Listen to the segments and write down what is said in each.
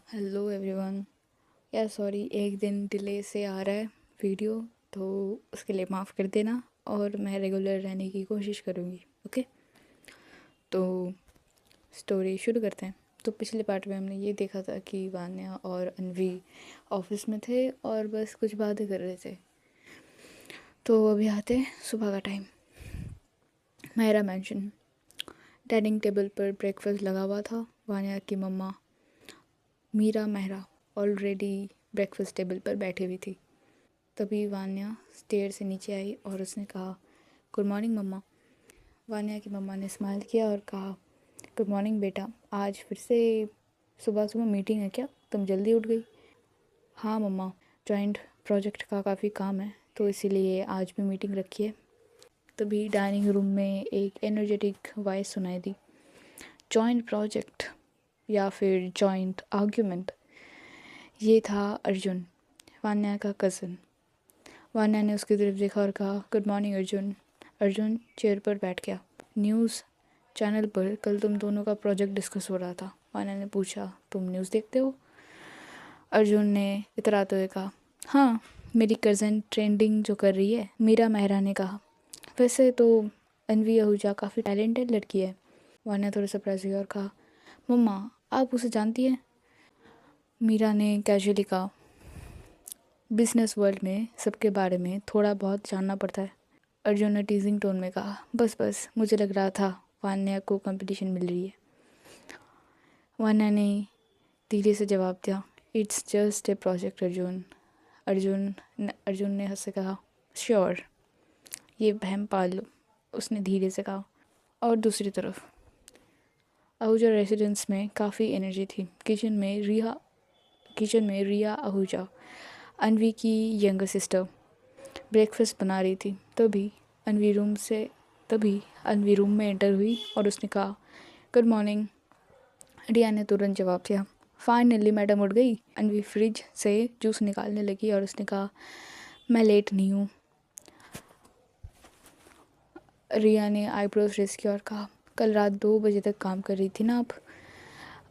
Hello everyone. या sorry, एक दिन डिले से आ रहा है वीडियो, तो उसके लिए माफ़ कर देना और मैं रेगुलर रहने की कोशिश करूँगी। ओके, तो स्टोरी शुरू करते हैं। तो पिछले पार्ट में हमने ये देखा था कि वान्या और अनवी ऑफिस में थे और बस कुछ बातें कर रहे थे। तो अभी आते हैं सुबह का time. Mehra mansion dining table पर ब्रेकफास्ट लगा हुआ था। वान्या की मम्मा Meera Mehra already breakfast table पर बैठी हुई थी। तभी वान्या स्टेयर से नीचे आई और उसने कहा, गुड मॉर्निंग मम्मा। वान्या की मम्मा ने स्माइल किया और कहा, गुड मॉर्निंग बेटा, आज फिर से सुबह सुबह मीटिंग है क्या? तुम जल्दी उठ गई। हाँ मम्मा, जॉइंट प्रोजेक्ट का काफ़ी काम है तो इसीलिए आज भी मीटिंग रखी है। तभी डाइनिंग रूम में एक एनर्जेटिक वॉइस सुनाई दी। जॉइंट प्रोजेक्ट या फिर जॉइंट आर्ग्यूमेंट। ये था अर्जुन, वान्या का कज़न। वान्या ने उसकी तरफ देखा और कहा, good morning Arjun. Arjun chair पर बैठ गया। न्यूज़ चैनल पर कल तुम दोनों का प्रोजेक्ट डिस्कस हो रहा था। वान्या ने पूछा, तुम न्यूज़ देखते हो? अर्जुन ने इतराते हुए कहा, हाँ, मेरी कज़न ट्रेंडिंग जो कर रही है। मीरा मेहरा ने कहा, वैसे तो अनवी आहूजा काफ़ी टैलेंटेड लड़की है। वान्या थोड़ा सरप्राइज हुई और कहा, मम्मा आप उसे जानती हैं? मीरा ने कैजुअली कहा, बिजनेस वर्ल्ड में सबके बारे में थोड़ा बहुत जानना पड़ता है। अर्जुन ने टीजिंग टोन में कहा, बस बस, मुझे लग रहा था वान्या को कंपटीशन मिल रही है। वान्या ने धीरे से जवाब दिया, it's just a project Arjun. Arjun ने हंस से कहा, श्योर, ये बहम पाल लो, उसने धीरे से कहा। और दूसरी तरफ आहूजा रेसिडेंस में काफ़ी एनर्जी थी। किचन में रिया आहूजा, अनवी की यंगर सिस्टर, ब्रेकफास्ट बना रही थी। तभी अनवी रूम में एंटर हुई और उसने कहा, गुड मॉर्निंग। रिया ने तुरंत जवाब दिया, फाइनली मैडम उठ गई। अनवी फ्रिज से जूस निकालने लगी और उसने कहा, मैं लेट नहीं हूँ। रिया ने आईब्रोज रेस किया और कहा, कल रात 2 बजे तक काम कर रही थी ना आप?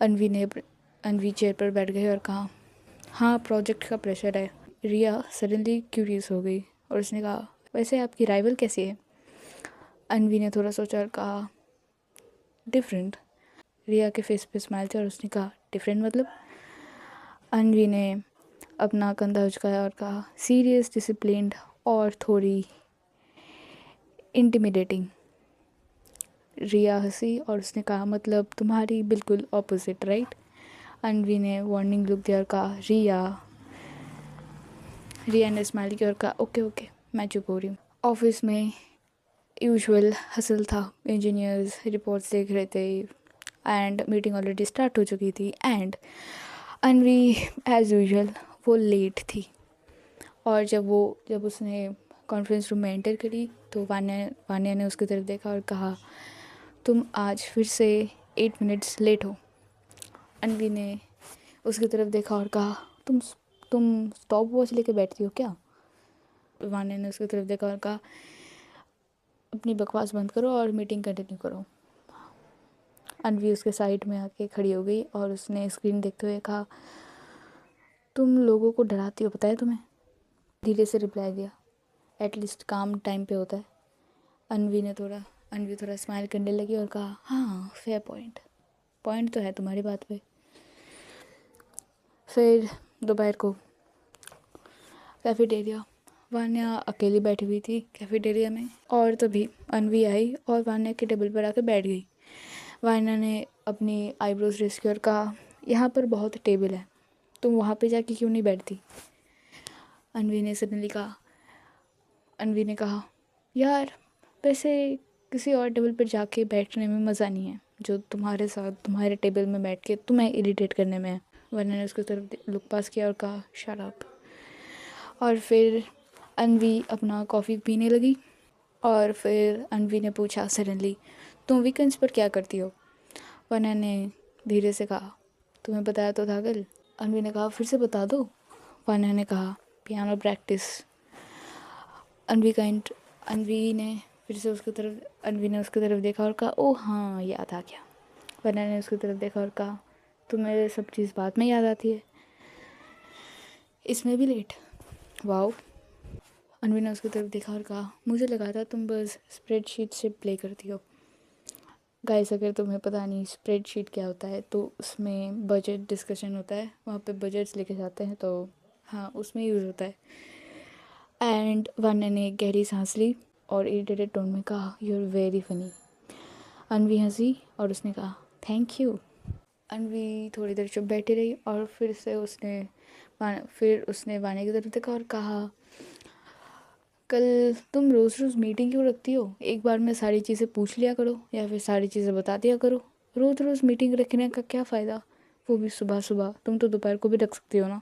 अनवी चेयर पर बैठ गई और कहा, हाँ, प्रोजेक्ट का प्रेशर है। रिया सडनली क्यूरियस हो गई और उसने कहा, वैसे आपकी राइवल कैसी है? अनवी ने थोड़ा सोचा और कहा, डिफरेंट। रिया के फेस पे स्माइल थी और उसने कहा, डिफरेंट मतलब? अनवी ने अपना कंधा उचकाया और कहा, सीरियस, डिसिप्लिन्ड और थोड़ी इंटिमिडेटिंग। रिया हंसी और उसने कहा, मतलब तुम्हारी बिल्कुल ऑपोजिट, राइट? अनवी ने वार्निंग लुक दिया और कहा, रिया ने स्माइल किया और कहा, ओके ओके, मैं चुप हो रही हूँ। ऑफिस में यूजुअल हसल था। इंजीनियर्स रिपोर्ट्स देख रहे थे एंड मीटिंग ऑलरेडी स्टार्ट हो चुकी थी एंड अनवी एज़ यूजुअल वो लेट थी। और जब उसने कॉन्फ्रेंस रूम में एंटर करी तो वान्या ने उसकी तरफ देखा और कहा, तुम आज फिर से 8 मिनट्स लेट हो। अनवी ने उसकी तरफ देखा और कहा, तुम स्टॉप वॉच लेके बैठती हो क्या? वान्या ने उसकी तरफ देखा और कहा, अपनी बकवास बंद करो और मीटिंग कंटिन्यू करो। अनवी उसके साइड में आके खड़ी हो गई और उसने स्क्रीन देखते हुए कहा, तुम लोगों को डराती हो, पता है तुम्हें? धीरे से रिप्लाई दिया, एटलीस्ट काम टाइम पे होता है। अनवी थोड़ा स्माइल करने लगी और कहा, हाँ, फेयर पॉइंट तो है तुम्हारी बात पे। फिर दोपहर को कैफेटेरिया। वान्या अकेली बैठी हुई थी कैफेटेरिया में और तभी अनवी आई और वान्या के टेबल पर आकर बैठ गई। वान्या ने अपनी आईब्रोज रेस की और कहा, यहाँ पर बहुत टेबल है, तुम वहाँ पे जाके क्यों नहीं बैठती? अनवी ने कहा, यार, वैसे किसी और टेबल पर जाके बैठने में मज़ा नहीं है जो तुम्हारे साथ तुम्हारे टेबल में बैठ के तुम्हें इरिटेट करने में है। वरना ने उसकी तरफ लुक पास किया और कहा, शट अप। और फिर अनवी अपना कॉफ़ी पीने लगी और फिर अनवी ने पूछा सडनली, तुम वीकेंड्स पर क्या करती हो? वरना ने धीरे से कहा, तुम्हें बताया तो था कल। अनवी ने कहा, फिर से बता दो। वरना ने कहा, पियानो प्रैक्टिस। अनवी ने उसकी तरफ देखा और कहा, ओह हाँ, याद आ गया। वरना ने उसकी तरफ देखा और कहा, तुम्हें सब चीज़ बाद में याद आती है, इसमें भी लेट। वाओ। अनवी ने उसकी तरफ देखा और कहा, मुझे लगा था तुम बस स्प्रेडशीट से प्ले करती हो। गाइस, अगर तुम्हें पता नहीं स्प्रेडशीट क्या होता है, तो उसमें बजट डिस्कशन होता है, वहाँ पे बजट्स लेके जाते हैं, तो हाँ उसमें यूज़ होता है। एंड वान्या ने एक गहरी सांस ली और इरिटेटेड टोन में कहा, यू आर वेरी फनी। अनवी हंसी और उसने कहा, थैंक यू। अनवी थोड़ी देर चुप बैठी रही और फिर उसने वान्या की तरफ देखा और कहा, कल तुम रोज़ रोज़ मीटिंग क्यों रखती हो? एक बार में सारी चीज़ें पूछ लिया करो या फिर सारी चीज़ें बता दिया करो। रोज़ रोज़ मीटिंग रखने का क्या फ़ायदा, वो भी सुबह सुबह। तुम तो दोपहर को भी रख सकती हो ना।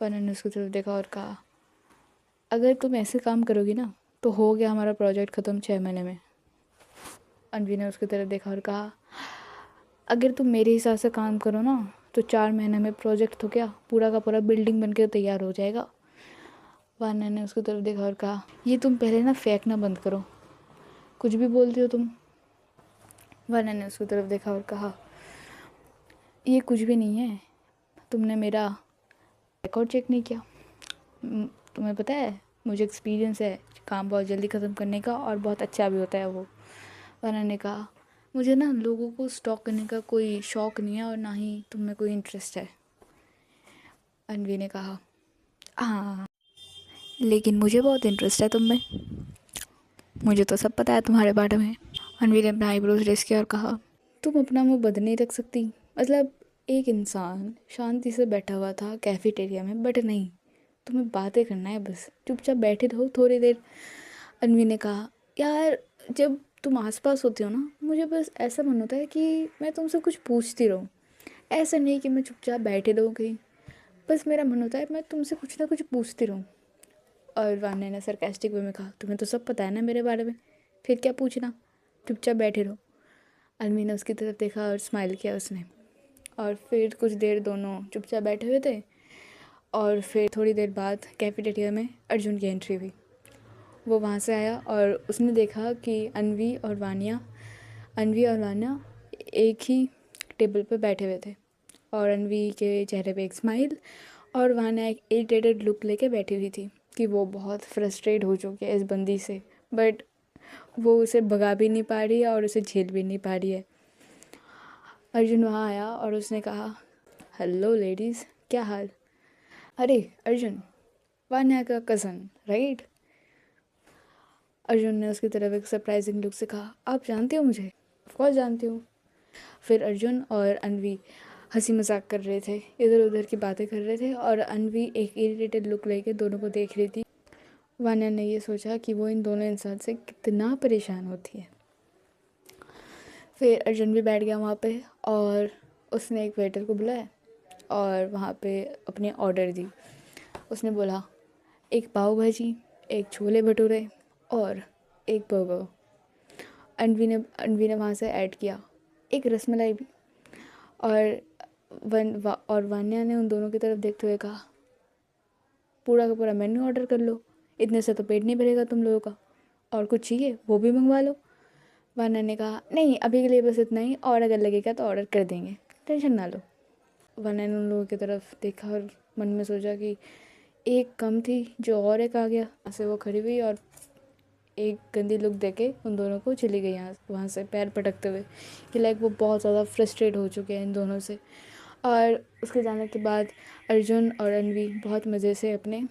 वरना ने उसकी तरफ देखा और कहा, अगर तुम ऐसे काम करोगी ना तो हो गया हमारा प्रोजेक्ट ख़त्म 6 महीने में। अनवी ने उसकी तरफ देखा और कहा, अगर तुम मेरे हिसाब से काम करो ना तो 4 महीने में प्रोजेक्ट तो क्या, पूरा का पूरा बिल्डिंग बन के तैयार हो जाएगा। वान्या ने उसकी तरफ देखा और कहा, ये तुम पहले ना फेंकना बंद करो, कुछ भी बोलती हो तुम। वान्या ने उसकी तरफ देखा और कहा, ये कुछ भी नहीं है, तुमने मेरा रिकॉर्ड चेक नहीं किया। तुम्हें पता है मुझे एक्सपीरियंस है काम बहुत जल्दी ख़त्म करने का, और बहुत अच्छा भी होता है वो। वान्या ने कहा, मुझे ना लोगों को स्टॉक करने का कोई शौक़ नहीं है और ना ही तुम्हें कोई इंटरेस्ट है। अनवी ने कहा, हाँ लेकिन मुझे बहुत इंटरेस्ट है तुम में, मुझे तो सब पता है तुम्हारे बारे में। अनवी ने अपना आईब्रोज रेस किया और कहा, तुम अपना मुंह बंद नहीं रख सकती? मतलब एक इंसान शांति से बैठा हुआ था कैफेटेरिया में, बट नहीं, तुम्हें बातें करना है, बस चुपचाप बैठे रहो थोड़ी देर। अनवी ने कहा, यार जब तुम आसपास होती हो ना, मुझे बस ऐसा मन होता है कि मैं तुमसे कुछ पूछती रहूँ, ऐसा नहीं कि मैं चुपचाप बैठे रहूँ कहीं। बस मेरा मन होता है मैं तुमसे कुछ ना कुछ पूछती रहूँ। और वान्या ने सरकास्टिक वे में कहा, तुम्हें तो सब पता है ना मेरे बारे में, फिर क्या पूछना, चुपचाप बैठे रहो। अनवी ने उसकी तरफ देखा और स्माइल किया उसने। और फिर कुछ देर दोनों चुपचाप बैठे हुए थे, और फिर थोड़ी देर बाद कैफेटेरिया में अर्जुन की एंट्री हुई। वो वहाँ से आया और उसने देखा कि अनवी और वान्या एक ही टेबल पर बैठे हुए थे, और अनवी के चेहरे पे एक स्माइल और वान्या एक इरिटेटेड लुक लेके बैठी हुई थी कि वो बहुत फ्रस्ट्रेट हो चुकी है इस बंदी से, बट वो उसे भगा भी नहीं पा रही है और उसे झेल भी नहीं पा रही है। अर्जुन वहाँ आया और उसने कहा, हेलो लेडीज़, क्या हाल? अरे अर्जुन, वान्या का कज़न राइट? अर्जुन ने उसकी तरफ एक सरप्राइजिंग लुक से कहा, आप जानते हो मुझे? ऑफ कोर्स जानती हूँ। फिर अर्जुन और अनवी हंसी मजाक कर रहे थे, इधर उधर की बातें कर रहे थे, और अनवी एक इरिटेटेड लुक लेके दोनों को देख रही थी। वान्या ने ये सोचा कि वो इन दोनों इंसान से कितना परेशान होती है। फिर अर्जुन भी बैठ गया वहाँ पे, और उसने एक वेटर को बुलाया और वहाँ पे अपनी ऑर्डर दी। उसने बोला, एक पाव भाजी, एक छोले भटूरे और एक बर्गर। अनवी ने वहाँ से ऐड किया एक रसमलाई भी। और वान्या ने उन दोनों की तरफ देखते हुए कहा, पूरा का पूरा मेन्यू ऑर्डर कर लो, इतने से तो पेट नहीं भरेगा तुम लोगों का, और कुछ चाहिए वो भी मंगवा लो। वान्या ने कहा, नहीं अभी के लिए बस इतना ही, और अगर लगेगा तो ऑर्डर कर देंगे, टेंशन ना लो। वान्या ने उन लोगों की तरफ देखा और मन में सोचा कि एक कम थी जो और एक आ गया। ऐसे वो खड़ी हुई और एक गंदी लुक देके उन दोनों को चली गई वहाँ से पैर पटकते हुए, कि लाइक वो बहुत ज़्यादा फ्रस्ट्रेट हो चुके हैं इन दोनों से। और उसके जाने के बाद अर्जुन और अनवी बहुत मज़े से अपने,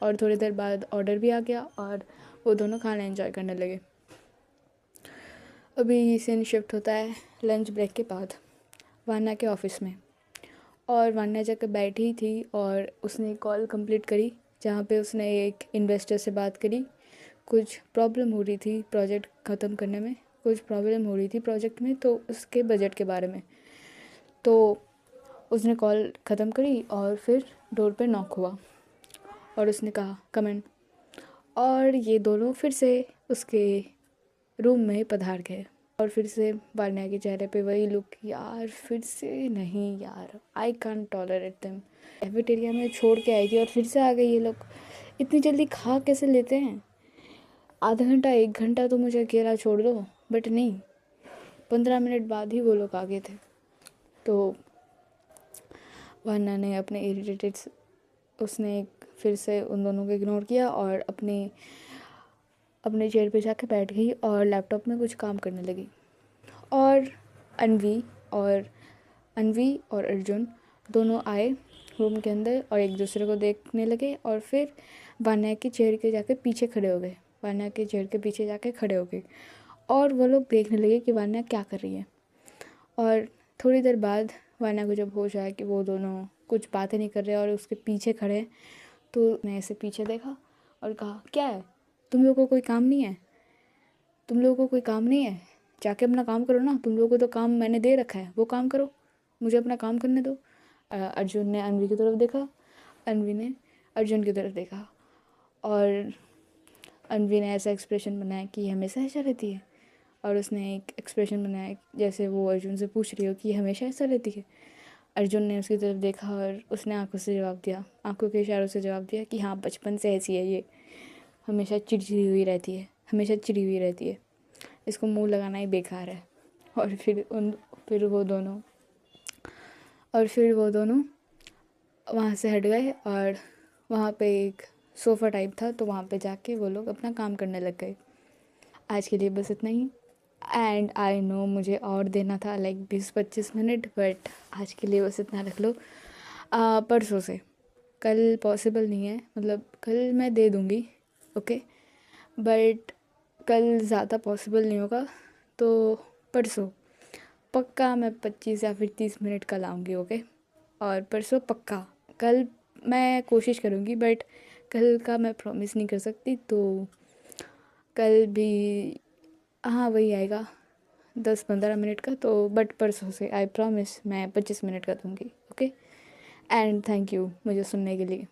और थोड़ी देर बाद ऑर्डर भी आ गया और वो दोनों खाना एंजॉय करने लगे। अभी सीन शिफ्ट होता है लंच ब्रेक के बाद वान्या के ऑफिस में, और वान्या जाकर बैठी थी और उसने कॉल कंप्लीट करी जहाँ पे उसने एक इन्वेस्टर से बात करी। कुछ प्रॉब्लम हो रही थी प्रोजेक्ट ख़त्म करने में, कुछ प्रॉब्लम हो रही थी प्रोजेक्ट में, तो उसके बजट के बारे में। तो उसने कॉल ख़त्म करी और फिर डोर पे नॉक हुआ और उसने कहा, कम इन। और ये दोनों फिर से उसके रूम में पधार गए, और फिर से वान्या के चेहरे पे वही लुक, यार फिर से नहीं यार, I can't tolerate them. Cafeteria में छोड़ के आई थी और फिर से आ गए ये लोग, इतनी जल्दी खा कैसे लेते हैं? आधा घंटा 1 घंटा तो मुझे अकेला छोड़ दो, बट नहीं, 15 मिनट बाद ही वो लोग आ गए थे। तो वान्या ने अपने इरिटेटेड उसने फिर से उन दोनों को इग्नोर किया और अपने चेयर पे जाके बैठ गई और लैपटॉप में कुछ काम करने लगी। और अनवी और अर्जुन दोनों आए रूम के अंदर और एक दूसरे को देखने लगे और फिर वान्या के चेयर के जाके पीछे खड़े हो गए। वान्या के चेयर के पीछे जाके खड़े हो गए और वो लोग देखने लगे कि वान्या क्या कर रही है। और थोड़ी देर बाद वान्या को जब होश आया कि वो दोनों कुछ बातें नहीं कर रहे और उसके पीछे खड़े हैं, तो मैं ऐसे पीछे देखा और कहा, क्या है, तुम लोगों को कोई काम नहीं है? तुम लोगों को कोई काम नहीं है? जाके अपना काम करो ना, तुम लोगों को तो काम मैंने दे रखा है, वो काम करो, मुझे अपना काम करने दो। अर्जुन ने अनवी की तरफ देखा, अनवी ने अर्जुन की तरफ देखा और अनवी ने ऐसा एक्सप्रेशन बनाया कि हमेशा ऐसा रहती है, और उसने एक एक्सप्रेशन बनाया जैसे वो अर्जुन से पूछ रही हो कि हमेशा ऐसा रहती है। अर्जुन ने उसकी तरफ देखा और उसने आंखों से जवाब दिया, आंखों के इशारों से जवाब दिया कि हाँ, बचपन से ऐसी है ये, हमेशा चिड़चिड़ी हुई रहती है, हमेशा चिड़ी हुई रहती है, इसको मुंह लगाना ही बेकार है। और फिर वो दोनों वहाँ से हट गए और वहाँ पे एक सोफ़ा टाइप था, तो वहाँ पे जाके वो लोग अपना काम करने लग गए। आज के लिए बस इतना ही। एंड आई नो मुझे और देना था लाइक 20-25 मिनट, बट आज के लिए बस इतना रख लो। परसों से, कल पॉसिबल नहीं है, मतलब कल मैं दे दूँगी, ओके, बट कल ज़्यादा पॉसिबल नहीं होगा, तो परसों पक्का मैं 25 या फिर 30 मिनट कल आऊँगी, ओके। और परसों पक्का, कल मैं कोशिश करूँगी बट कल का मैं प्रॉमिस नहीं कर सकती, तो कल भी हाँ वही आएगा 10-15 मिनट का, तो बट परसों से आई प्रॉमिस मैं 25 मिनट का दूँगी, ओके। एंड थैंक यू मुझे सुनने के लिए।